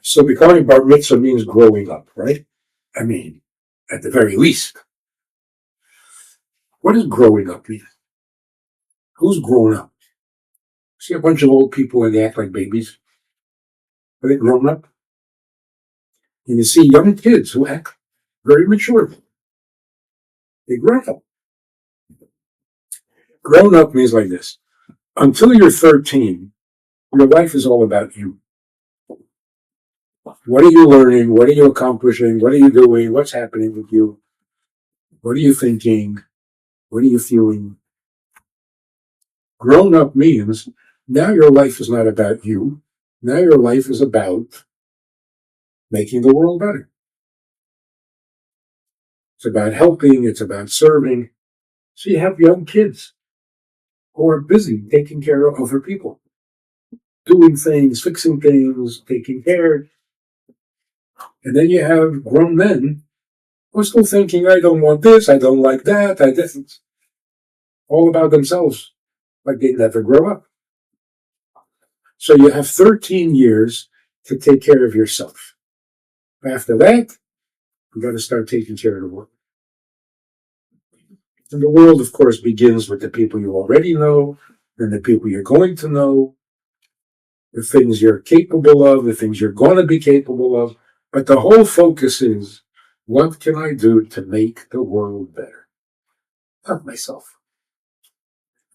So becoming Bar Mitzvah means growing up, right? I mean, at the very least. What does growing up mean? Who's grown up? See a bunch of old people and they act like babies? Are they grown up? And you see young kids who act very mature. They grow up. Grown up means like this. Until you're 13, your life is all about you. What are you learning? What are you accomplishing? What are you doing? What's happening with you? What are you thinking? What are you feeling? Grown up means now your life is not about you. Now your life is about making the world better. It's about helping. It's about serving. So you have young kids who are busy taking care of other people, doing things, fixing things, taking care. And then you have grown men who are still thinking, I don't want this, I don't like that, I didn't. All about themselves, like they never grow up. So you have 13 years to take care of yourself. After that, you got to start taking care of the world. And the world, of course, begins with the people you already know, and the people you're going to know, the things you're capable of, the things you're going to be capable of. But the whole focus is, what can I do to make the world better? Not myself.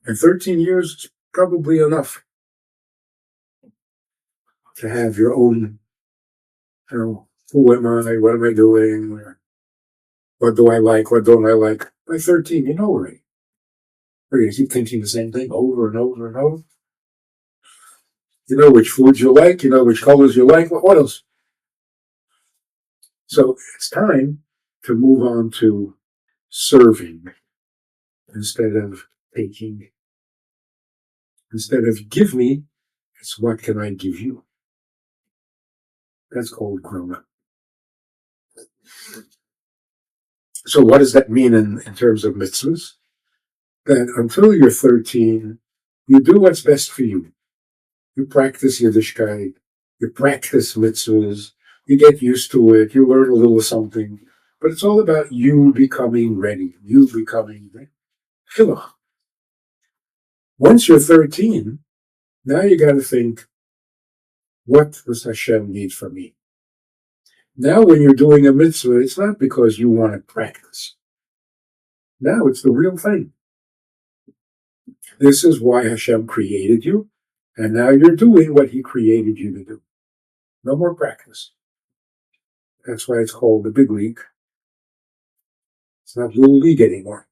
And 13 years is probably enough to have your own, who am I, what am I doing, what do I like, what don't I like? By 13, you know already. Or you keep thinking the same thing over and over and over. You know which foods you like, you know which colors you like, what else? So it's time to move on to serving instead of taking. Instead of give me, it's what can I give you? That's called grown up. So what does that mean in terms of mitzvahs? That until you're 13, you do what's best for you. You practice Yiddishkeit, you practice mitzvahs, you get used to it, you learn a little something, but it's all about you becoming ready, you becoming ready. Chinuch. Once you're 13, now you got to think, what does Hashem need from me? Now when you're doing a mitzvah, it's not because you want to practice. Now it's the real thing. This is why Hashem created you, and now you're doing what He created you to do. No more practice. That's why it's called the big league. It's not little league anymore.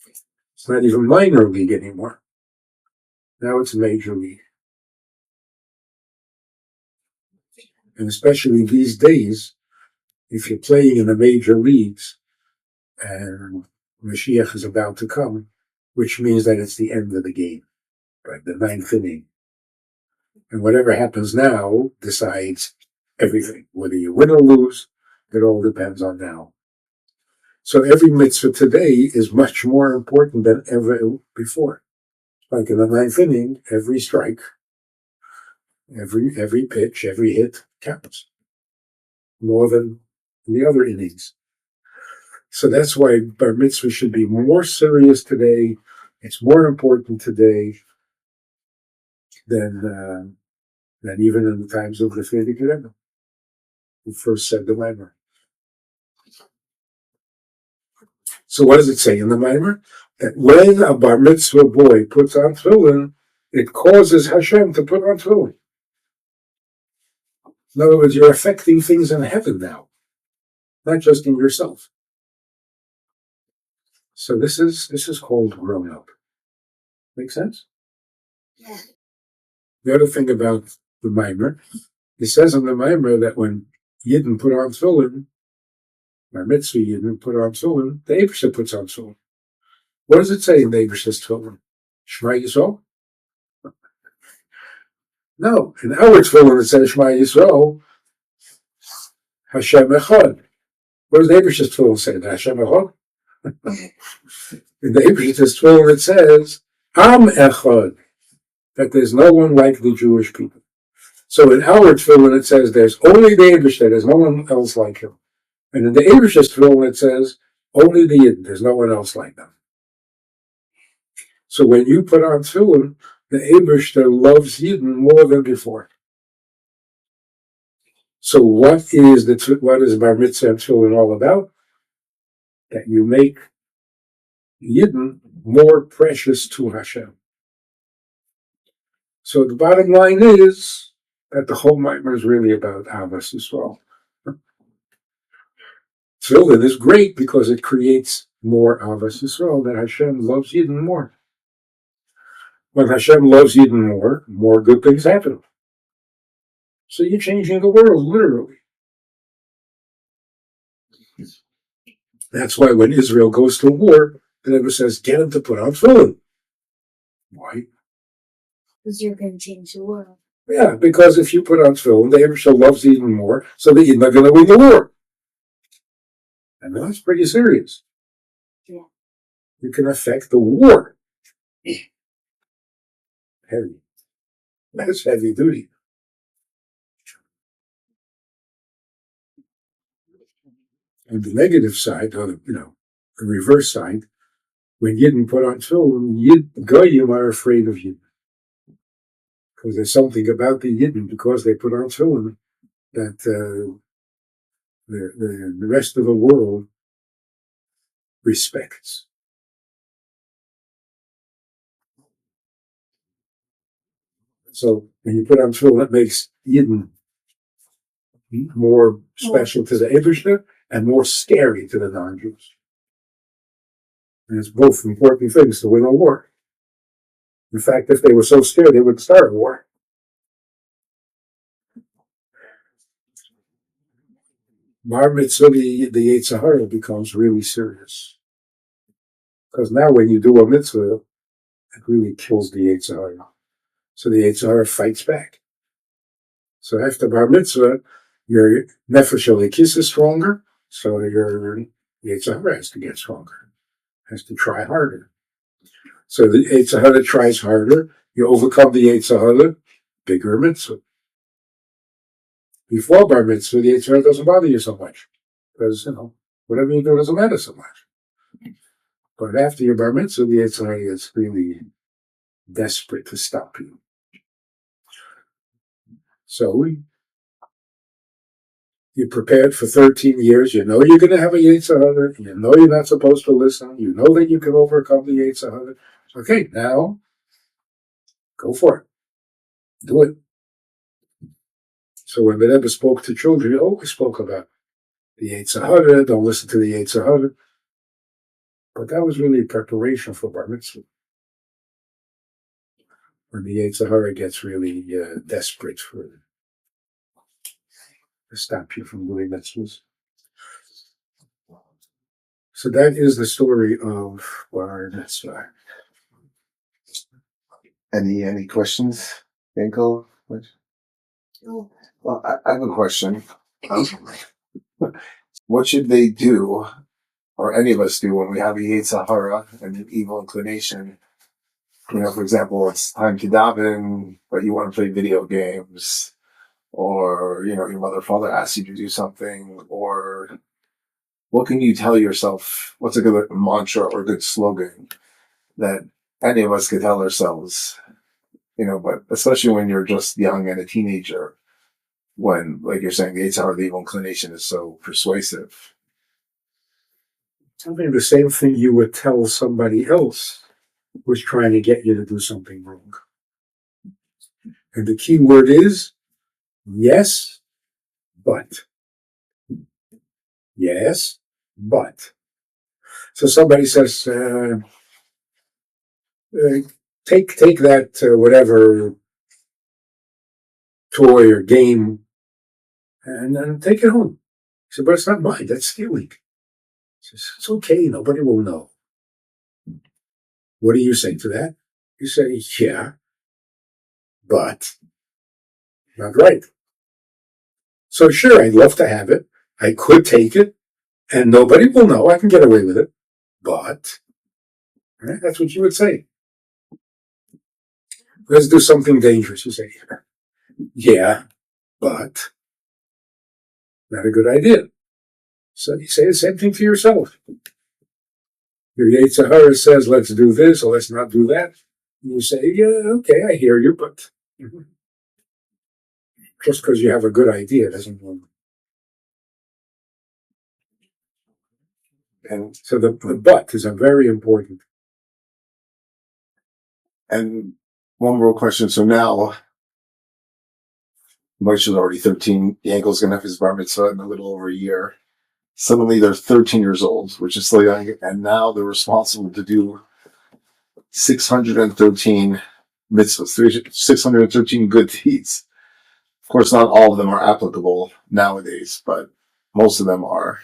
It's not even minor league anymore. Now it's major league. And especially these days, if you're playing in the major leagues and Mashiach is about to come, which means that it's the end of the game, right? The ninth inning. And whatever happens now decides everything. Whether you win or lose, it all depends on now. So every mitzvah today is much more important than ever before. Like in the ninth inning, every strike, every pitch, every hit counts more than the other innings. So that's why Bar Mitzvah should be more serious today. It's more important today than even in the times of the Frierdiker Rebbe, who first said the Maimer. So what does it say in the Maimer? That when a Bar Mitzvah boy puts on tefillin, it causes Hashem to put on tefillin. In other words, you're affecting things in heaven now, not just in yourself. So this is called grown up. Make sense? Yeah. The other thing about the Maimer, it says in the Maimer that when Yidden put on tefillin, Bar Mitzvah Yidden put on tefillin, the Eibusha puts on tefillin. What does it say in the Eibusha's tefillin? Shema Yisrael? No, in our tefillin it says Shema Yisrael, Hashem Echad. What does the Eibusha's tefillin say? Hashem Echad? In the Eibusha's tefillin it says Am Echad, that there's no one like the Jewish people. So in our tefillin, it says there's only the Eibishter, there's no one else like him. And in the Eibishter's tefillin, it says only the Yidden, there's no one else like them. So when you put on tefillin, the Eibishter loves Yidden more than before. So what is Bar Mitzvah and tefillin all about? That you make Yidden more precious to Hashem. So the bottom line is that the whole Maimer is really about Ahavas Yisrael. Tefillin is great because it creates more Ahavas Yisrael, that Hashem loves Yidden more. When Hashem loves Yidden more good things happen. So you're changing the world, literally. That's why when Israel goes to war, it never says, get him to put on tefillin. Why? Because you're going to change the world. Yeah, because if you put on tefillin, the Eibishter loves Yidden more, so the Yidden are going to win the war. And that's pretty serious. Yeah. You can affect the war. Heavy. That's heavy duty. And the negative side, or the reverse side, when Yidden put on tefillin, Goyim are afraid of Yidden. Because there's something about the Yidden, because they put on tefillin, that the rest of the world respects. So when you put on tefillin, it makes Yidden more special to the Eibishter and more scary to the non-Jews. And it's both important things to win a war. In fact, if they were so scared, they would start a war. Bar Mitzvah, the Yetzer Hara becomes really serious. Because now when you do a mitzvah, it really kills the Yetzer Hara. So the Yetzer Hara fights back. So after Bar Mitzvah, your Nefesh Elikis is stronger, so your Yetzer Hara has to get stronger, has to try harder. So the Yetzer Hara tries harder, you overcome the Yetzer Hara, bigger mitzvah. Before Bar Mitzvah, the Yetzer Hara doesn't bother you so much, because, whatever you do doesn't matter so much. But after your Bar Mitzvah, the Yetzer Hara is really desperate to stop you. So you're prepared for 13 years. You know you're going to have a Yetzer Hara. You know you're not supposed to listen. You know that you can overcome the Yetzer Hara. Okay, now go for it. Do it. So when the Rebbe spoke to children, he always spoke about the Yetzer Hara. Don't listen to the Yetzer Hara. But that was really preparation for Bar Mitzvah. When the Yetzer Hara gets really desperate to stop you from doing mitzvahs. So that is the story of Bar Mitzvah. Any questions, Yankel? Oh. Well, I have a question. What should they do, or any of us do, when we have a Yetzer Hara and an evil inclination? For example, it's time to daven, but you want to play video games, or your mother or father asks you to do something, or what can you tell yourself? What's a good mantra or a good slogan that any of us could tell ourselves? But especially when you're just young and a teenager, when, like you're saying, the Yetzer Hara, the evil inclination, is so persuasive. I mean, the same thing you would tell somebody else who's trying to get you to do something wrong. And the key word is yes, but. Yes, but. So somebody says, take that whatever toy or game and take it home. He said, but it's not mine. That's stealing. He says, it's okay. Nobody will know. What do you say to that? You say, yeah, but not right. So sure, I'd love to have it. I could take it, and nobody will know. I can get away with it. But, right, that's what you would say. Let's do something dangerous. You say, Yeah, but not a good idea. So you say the same thing to yourself. Your Yetzer Hara says, let's do this or let's not do that. And you say, yeah, okay, I hear you, but just because you have a good idea doesn't mean. And So the but is a very important. and one more question. So now Moshe's already 13. Yankel's going to have his bar mitzvah in a little over a year. Suddenly they're 13 years old, which is still young, and now they're responsible to do 613 mitzvahs, 613 good deeds. Of course, not all of them are applicable nowadays, but most of them are.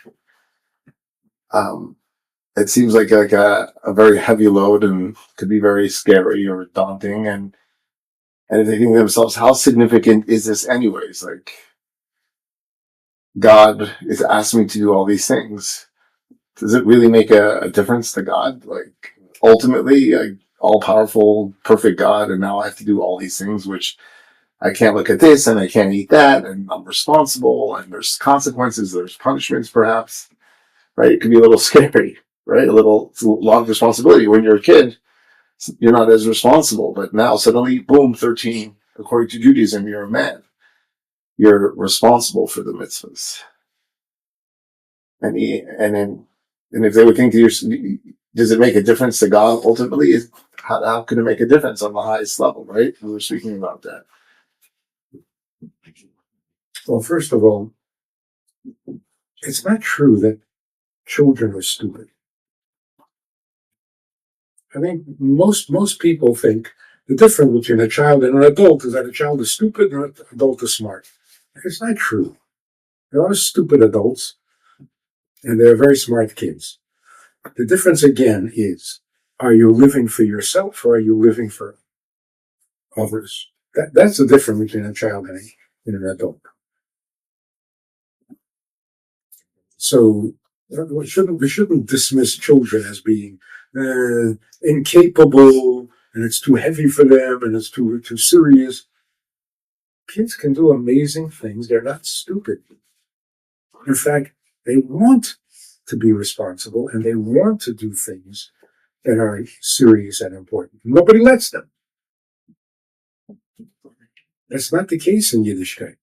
It seems like a very heavy load and could be very scary or daunting. And if they think to themselves, how significant is this anyways? Like, God is asking me to do all these things. Does it really make a difference to God? Like, ultimately, all-powerful, perfect God, and now I have to do all these things, which I can't look at this, and I can't eat that, and I'm responsible, and there's consequences, there's punishments, perhaps, right? It could be a little scary, right? It's a lot of responsibility. When you're a kid, you're not as responsible, but now suddenly, boom, 13, according to Judaism, you're a man. You're responsible for the mitzvahs. And if they would think to you, does it make a difference to God ultimately? How can it make a difference on the highest level, right? We were speaking about that. Well, first of all, it's not true that children are stupid. I think most people think the difference between a child and an adult is that a child is stupid and an adult is smart. It's not true. There are stupid adults and there are very smart kids. The difference again is, are you living for yourself or are you living for others? That's the difference between a child and an adult. So we shouldn't dismiss children as being incapable and it's too heavy for them and it's too serious. Kids can do amazing things. They're not stupid. In fact, they want to be responsible and they want to do things that are serious and important. Nobody lets them. That's not the case in Yiddishkeit.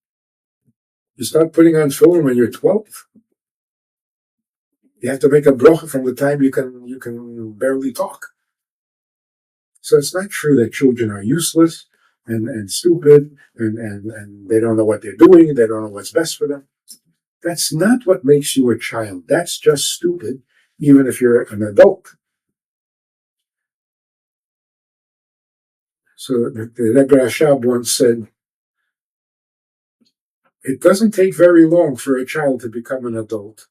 You start putting on film when you're 12. You have to make a bracha from the time you can barely talk. So it's not true that children are useless and stupid and they don't know what they're doing, they don't know what's best for them. That's not what makes you a child. That's just stupid, even if you're an adult. So the Rebbe Rashab once said, it doesn't take very long for a child to become an adult.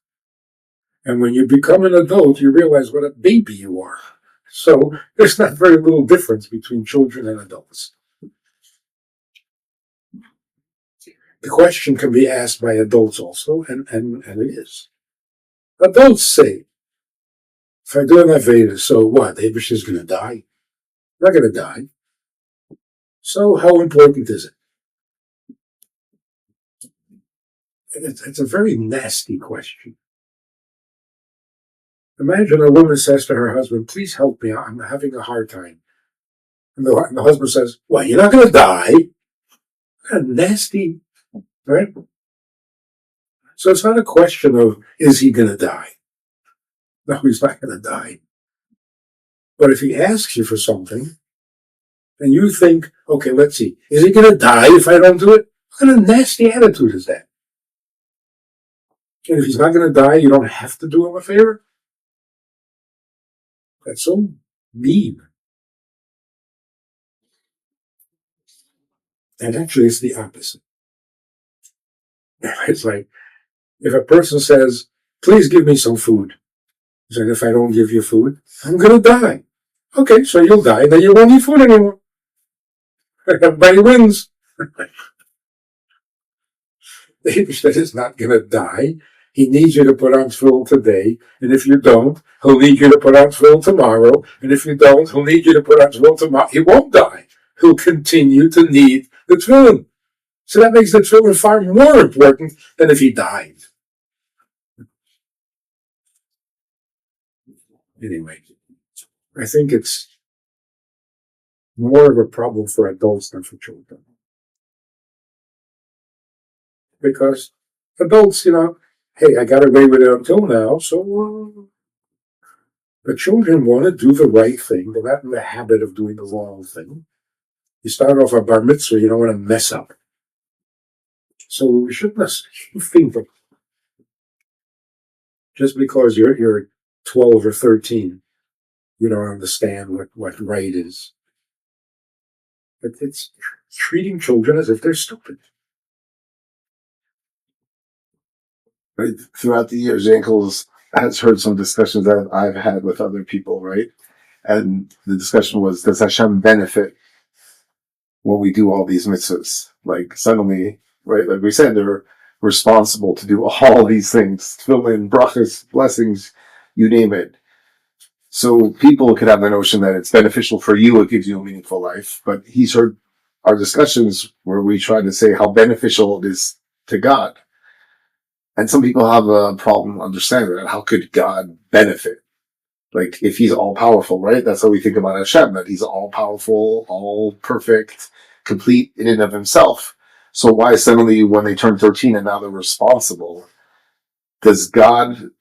And when you become an adult, you realize what a baby you are. So there's not very little difference between children and adults. The question can be asked by adults also, and it is. Adults say, if I do an Aveda, so what? Abish is going to die? Not going to die. So how important is it? It's a very nasty question. Imagine a woman says to her husband, please help me, I'm having a hard time. And the husband says, well, you're not going to die. Kind of nasty, right? So it's not a question of, is he going to die? No, he's not going to die. But if he asks you for something, and you think, okay, let's see, is he going to die if I don't do it? What kind of nasty attitude is that? And if he's not going to die, you don't have to do him a favor? That's so mean. And actually, it's the opposite. It's like, if a person says, please give me some food. And if I don't give you food, I'm going to die. Okay, so you'll die, then you won't eat food anymore. Everybody wins. The Abishter is not going to die. He needs you to put on tefillin today, and if you don't, he'll need you to put on tefillin tomorrow, and if you don't, he'll need you to put on tefillin tomorrow. He won't die. He'll continue to need the tefillin. So that makes the children far more important than if he died. Anyway, I think it's more of a problem for adults than for children. Because adults, hey, I got away with it until now, so the children want to do the right thing. They're not in the habit of doing the wrong thing. You start off a bar mitzvah, you don't want to mess up. So we shouldn't think that just because you're 12 or 13, you don't understand what right is. But it's treating children as if they're stupid. Right? Throughout the years, Yankel has heard some discussions that I've had with other people, right? And the discussion was, does Hashem benefit when we do all these mitzvahs? Like suddenly, right? Like we said, they're responsible to do all these things, fill in brachas, blessings, you name it. So people could have the notion that it's beneficial for you, it gives you a meaningful life. But he's heard our discussions where we try to say how beneficial it is to God. And some people have a problem understanding that. How could God benefit? Like, if he's all powerful, right? That's how we think about Hashem, that he's all powerful, all perfect, complete in and of himself. So why suddenly when they turn 13 and now they're responsible, does God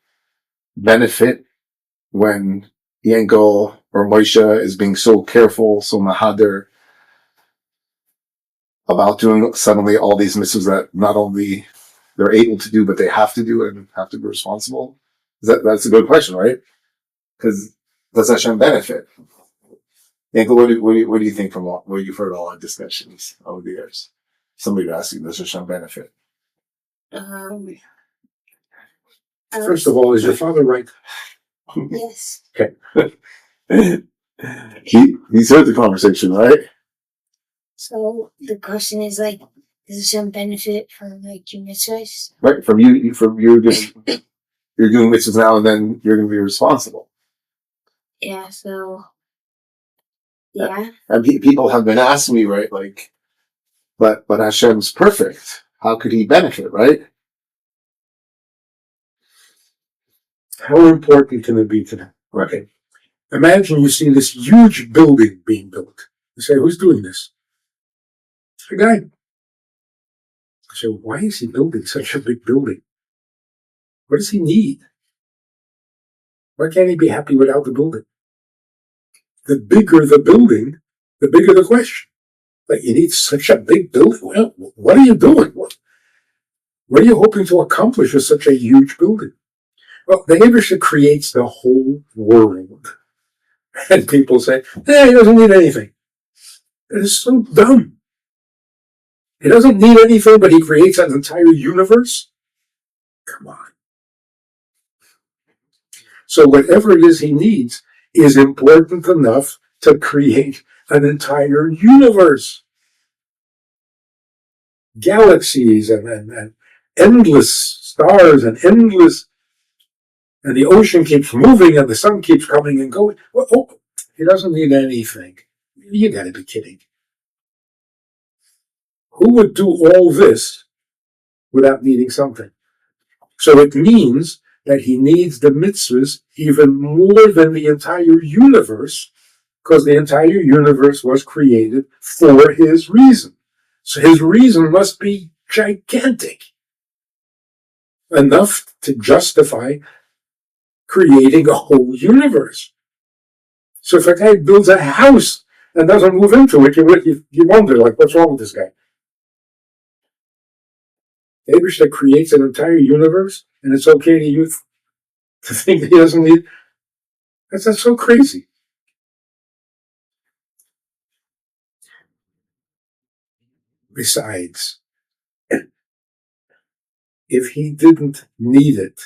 benefit when Yankel or Moshe is being so careful, so mahader about doing suddenly all these mitzvahs that not only they're able to do, but they have to do and have to be responsible? That's a good question, right? Because does Hashem benefit? Yankel, what do you think from what you've heard all our discussions over the years? Somebody asked you, does Hashem benefit? First of all, is your father right? Yes. Okay. He's heard the conversation, right? So the question is like, does Hashem benefit from like your mitzvahs? Right, from you you're doing mitzvahs now, and then you're going to be responsible. Yeah. So. Yeah. And people have been asking me, right, like, but Hashem's perfect. How could he benefit, right? How important can it be to them? Right. Imagine you see this huge building being built. You say, who's doing this? It's a guy. I say, why is he building such a big building? What does he need? Why can't he be happy without the building? The bigger the building, the bigger the question. Like, you need such a big building? Well, what are you doing? What are you hoping to accomplish with such a huge building? Well, the Abishah creates the whole world. And people say, he doesn't need anything. That is so dumb. He doesn't need anything, but he creates an entire universe? Come on. So whatever it is he needs is important enough to create an entire universe. Galaxies and endless stars and the ocean keeps moving and the sun keeps coming and going. Well, he doesn't need anything. You gotta be kidding. Who would do all this without needing something? So it means that he needs the mitzvahs even more than the entire universe, because the entire universe was created for his reason. So his reason must be gigantic, enough to justify creating a whole universe. So if a guy builds a house and doesn't move into it, you wonder, like, what's wrong with this guy? Abish that creates an entire universe, and it's okay to think that he doesn't need. That's so crazy. Besides, if he didn't need it,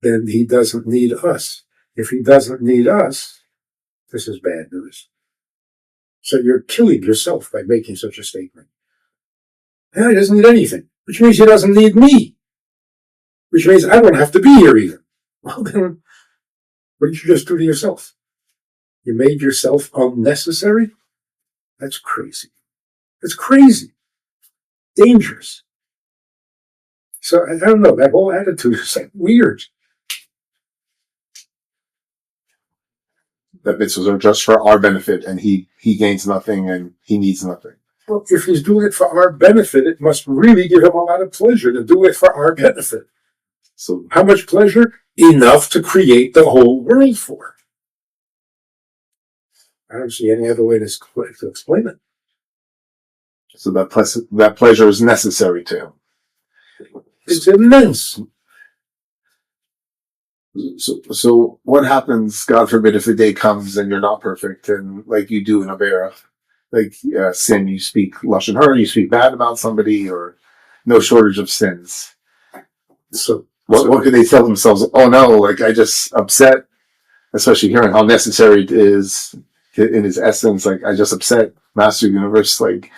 then he doesn't need us. If he doesn't need us, this is bad news. So you're killing yourself by making such a statement. He doesn't need anything, which means he doesn't need me, which means I don't have to be here either. Well, then, what did you just do to yourself? You made yourself unnecessary? That's crazy. It's crazy. dangerous. So I don't know, that whole attitude is like weird. That mitzvahs are just for our benefit, and he gains nothing and he needs nothing. Well, if he's doing it for our benefit, it must really give him a lot of pleasure to do it for our benefit. So How much pleasure? Enough to create the whole world for. I don't see any other way to explain it. so that pleasure is necessary to him. It's immense. So what happens, God forbid, if the day comes and you're not perfect and like you do in Avera, like sin, you speak lashon hara, you speak bad about somebody, or no shortage of sins. So What could they tell themselves? Oh no, like I just upset, especially hearing how necessary it is in his essence. Like I just upset Master Universe, like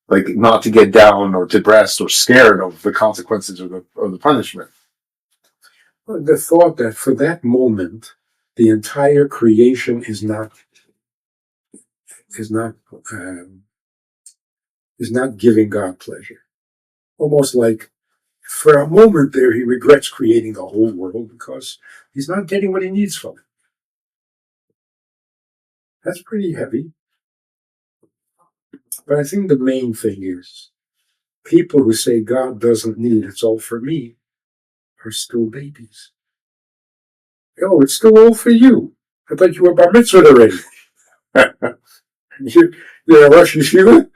not to get down or depressed or scared of the consequences or the punishment. the thought that for that moment, the entire creation is not giving God pleasure. Almost like for a moment there, he regrets creating the whole world because he's not getting what he needs from it. That's pretty heavy. But I think the main thing is people who say God doesn't need, it's all for me, are still babies. Oh, it's still all for you. I thought you were Bar Mitzvah already. You're a Rosh Yeshiva?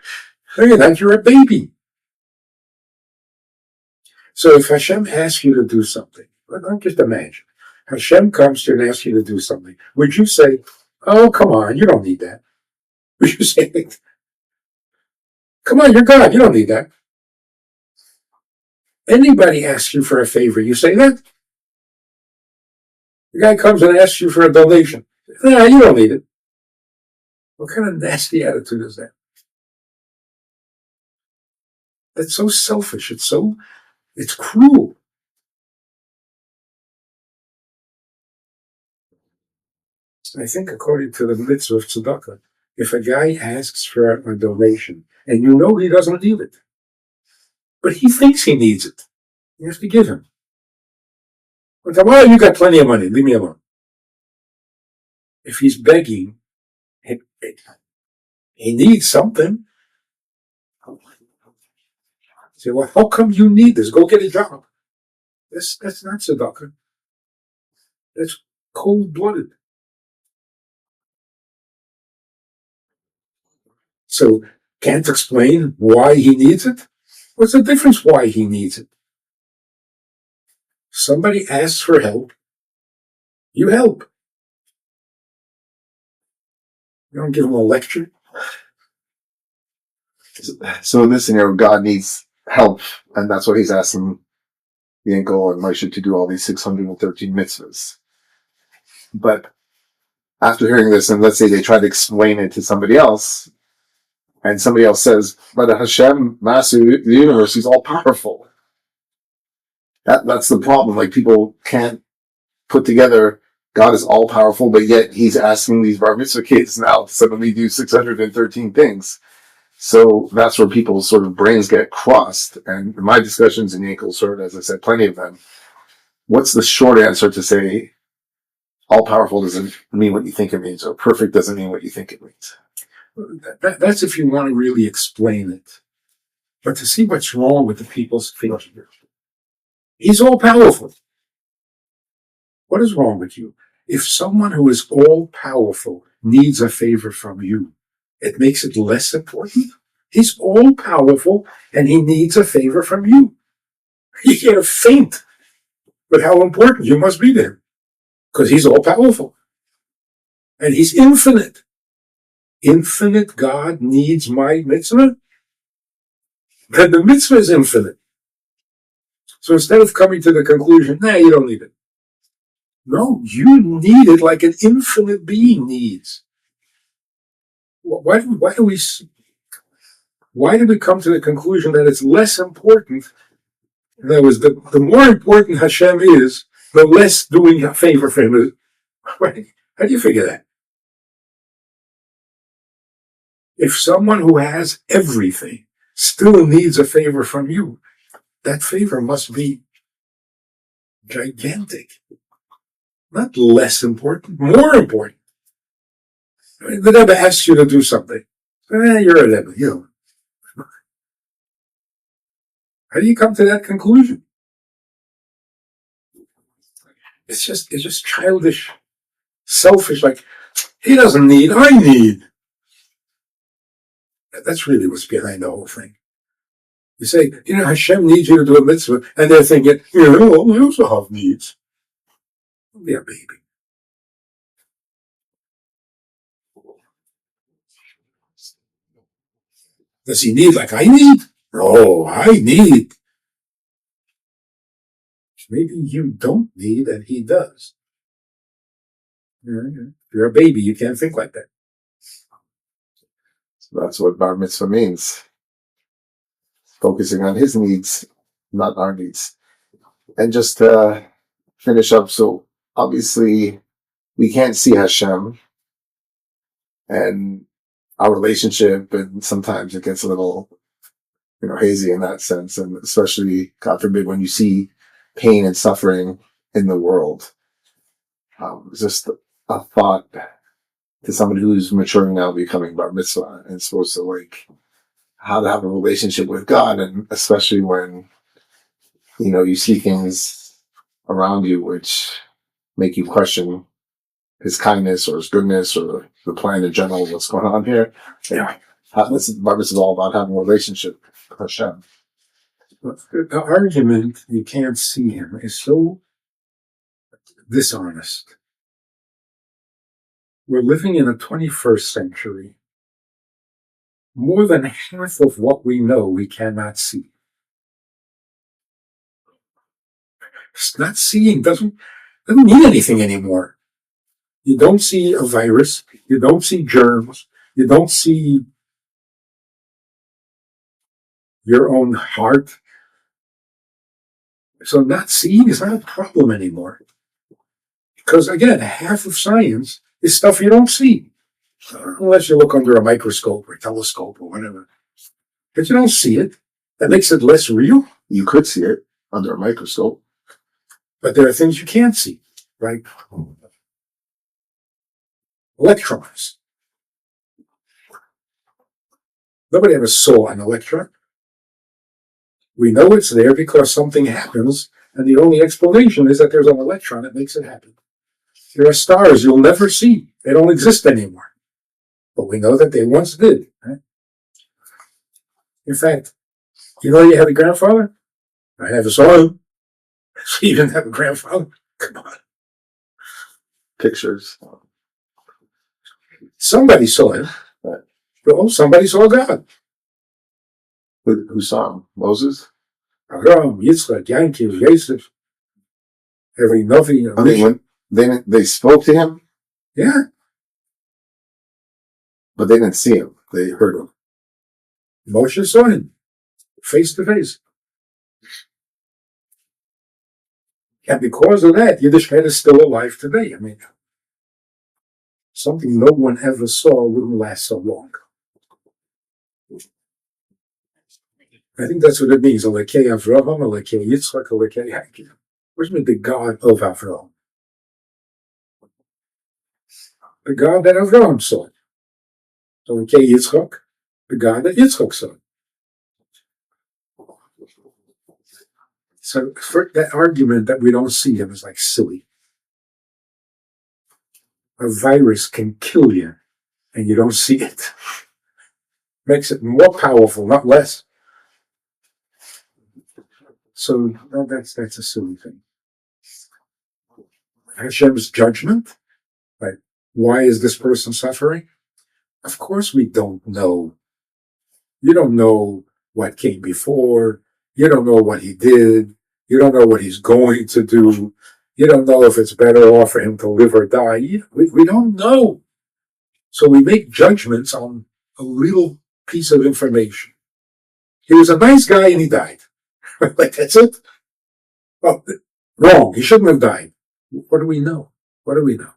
Look at that, you're a baby. So if Hashem asks you to do something, well, don't just imagine. Hashem comes to you and asks you to do something. Would you say, oh, come on, you don't need that? Would you say, come on, you're God, you don't need that? Anybody asks you for a favor, you say that? The guy comes and asks you for a donation. Nah, you don't need it. What kind of nasty attitude is that? That's so selfish. It's cruel. I think according to the mitzvah of tzedakah, if a guy asks for a donation and you know he doesn't need it, but he thinks he needs it, you have to give him. Well, you got plenty of money, leave me alone. If he's begging, he needs something. Say, well, how come you need this? Go get a job. That's not tzedakah. That's cold-blooded. So can't explain why he needs it? What's the difference why he needs it? Somebody asks for help, you help. You don't give him a lecture. So in this scenario, God needs help, and that's why he's asking the Yankel and Moshe to do all these 613 mitzvahs. But after hearing this, and let's say they try to explain it to somebody else, and somebody else says, but Hashem, Master, the universe, he's all powerful. That's the problem. Like people can't put together God is all powerful, but yet he's asking these Bar Mitzvah kids now to suddenly do 613 things. So that's where people's sort of brains get crossed. And in my discussions in Yankel, sort of, as I said, plenty of them, what's the short answer to say all powerful doesn't mean what you think it means, or perfect doesn't mean what you think it means? That's if you want to really explain it. But to see what's wrong with the people's thinking. He's all powerful. What is wrong with you? If someone who is all powerful needs a favor from you, it makes it less important. He's all powerful and he needs a favor from you. You can't faint with how important you must be to him, because he's all powerful and he's infinite. Infinite God needs my mitzvah? Then the mitzvah is infinite. So instead of coming to the conclusion, nah, you don't need it. No, you need it like an infinite being needs. Why do we come to the conclusion that it's less important? In other words, the more important Hashem is, the less doing a favor for him is. How do you figure that? If someone who has everything still needs a favor from you, that favor must be gigantic. Not less important, more important. I mean, the Rebbe asks you to do something. You're a Rebbe, you know. How do you come to that conclusion? It's just childish, selfish, like, he doesn't need, I need. That's really what's behind the whole thing. You say, Hashem needs you to do a mitzvah, and they're thinking, we also have needs. Yeah, baby. Does he need like I need? No, I need. Maybe you don't need and he does. If you're a baby, you can't think like that. So that's what Bar Mitzvah means. Focusing on his needs, not our needs. And just to finish up, so obviously we can't see Hashem and our relationship, and sometimes it gets a little, hazy in that sense. And especially, God forbid, when you see pain and suffering in the world. Just a thought to somebody who's maturing now, becoming Bar Mitzvah, and supposed to how to have a relationship with God, and especially when, you see things around you which make you question his kindness or his goodness or the plan in general, what's going on here. Yeah. Bar Mitzvah is all about having a relationship with Hashem. The argument, you can't see him, is so dishonest. We're living in the 21st century. More than half of what we know we cannot see. Not seeing doesn't mean anything anymore. You don't see a virus. You don't see germs. You don't see your own heart. So not seeing is not a problem anymore. Because again, half of science is stuff you don't see. Unless you look under a microscope or telescope or whatever. But you don't see it. That makes it less real. You could see it under a microscope. But there are things you can't see, right? Electrons. Nobody ever saw an electron. We know it's there because something happens, and the only explanation is that there's an electron that makes it happen. There are stars you'll never see. They don't exist anymore. But we know that they once did. Right? In fact, you had a grandfather? I never saw him. So you didn't have a grandfather? Come on. Pictures. Somebody saw him. Well, somebody saw God. Who saw him? Moses? Abraham, Yitzchak, Yankel, Yosef. Every Navi. I mean, when they spoke to him? Yeah. But they didn't see him. They heard him. Moshe saw him. Face to face. And because of that, Yiddishkeit is still alive today. I mean, something no one ever saw wouldn't last so long. I think that's what it means. Elekei Avraham, Elekei Yitzchak, Elekei Yankel. Where's the God of Avraham? The God that Avraham saw. Elekei Yitzchak, the God that Yitzchak saw. So for that argument that we don't see him is like silly. A virus can kill you and you don't see it. Makes it more powerful, not less. So that's a silly thing. Hashem's judgment, like, why is this person suffering? Of course we don't know. You don't know what came before. You don't know what he did. You don't know what he's going to do. You don't know if it's better off for him to live or die. We don't know. So we make judgments on a little piece of information. He was a nice guy and he died. Like, that's it? Well, wrong. He shouldn't have died. What do we know? What do we know?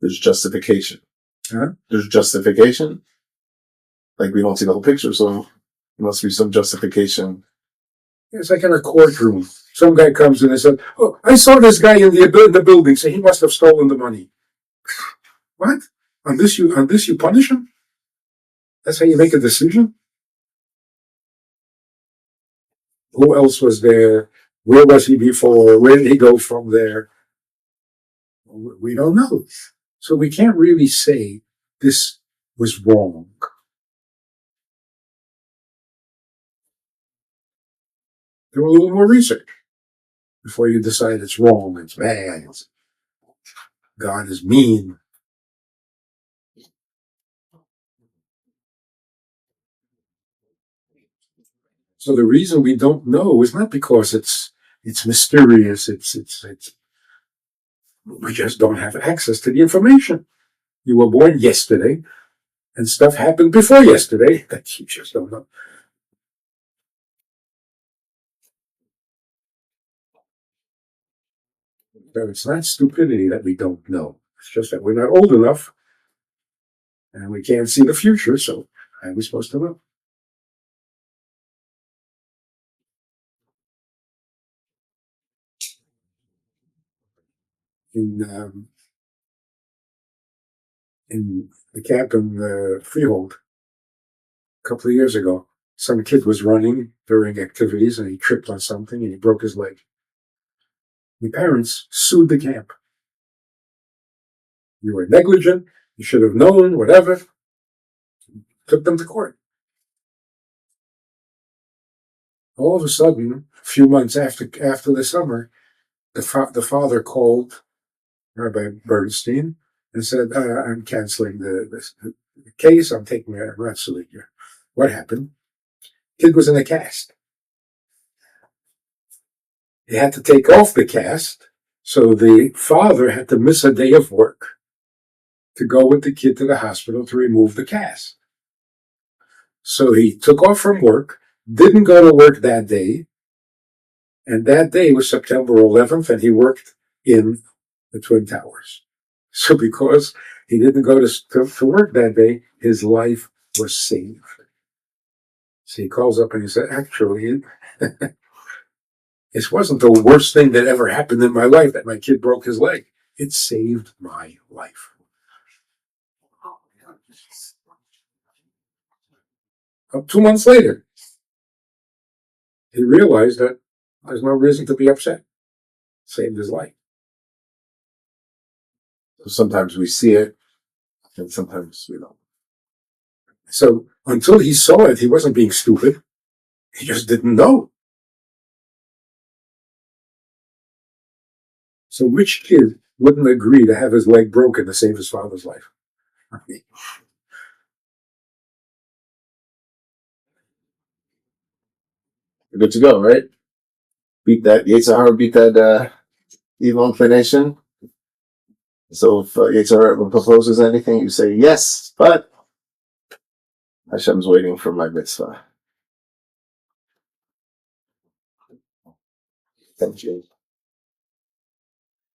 There's justification. Huh? There's justification. like we don't see the whole picture, so there must be some justification. It's like in a courtroom. Some guy comes in and says, "Oh, I saw this guy in the building, so he must have stolen the money." What? On this you punish him? That's how you make a decision? Who else was there? Where was he before? Where did he go from there? We don't know. So we can't really say this was wrong. Do a little more research before you decide it's wrong, it's bad, God is mean. So the reason we don't know is not because it's mysterious. It's we just don't have access to the information. You were born yesterday, and stuff happened before yesterday that you just don't know. So it's not stupidity that we don't know. It's just that we're not old enough, and we can't see the future. So how are we supposed to know? In the camp in Freehold a couple of years ago, some kid was running during activities and he tripped on something and he broke his leg. The parents sued the camp. You were negligent, you should have known, whatever. Took them to court. All of a sudden, a few months after the summer, the father called Rabbi Bernstein and said, "I'm canceling the case. I'm not suing you." What happened? Kid was in a cast. He had to take off the cast, so the father had to miss a day of work to go with the kid to the hospital to remove the cast. So he took off from work, didn't go to work that day, and that day was September 11th, and he worked in the Twin Towers. So because he didn't go to work that day, his life was saved. So he calls up and he said, "Actually, it wasn't the worst thing that ever happened in my life that my kid broke his leg. It saved my life." 2 months later, he realized that there's no reason to be upset. Saved his life. So sometimes we see it, and sometimes we don't. So until he saw it, he wasn't being stupid. He just didn't know. So which kid wouldn't agree to have his leg broken to save his father's life? We're good to go, right? Beat that Yetzirah, beat that evil inclination. So if Yetzirah proposes anything, you say yes, but Hashem's waiting for my mitzvah. Thank you.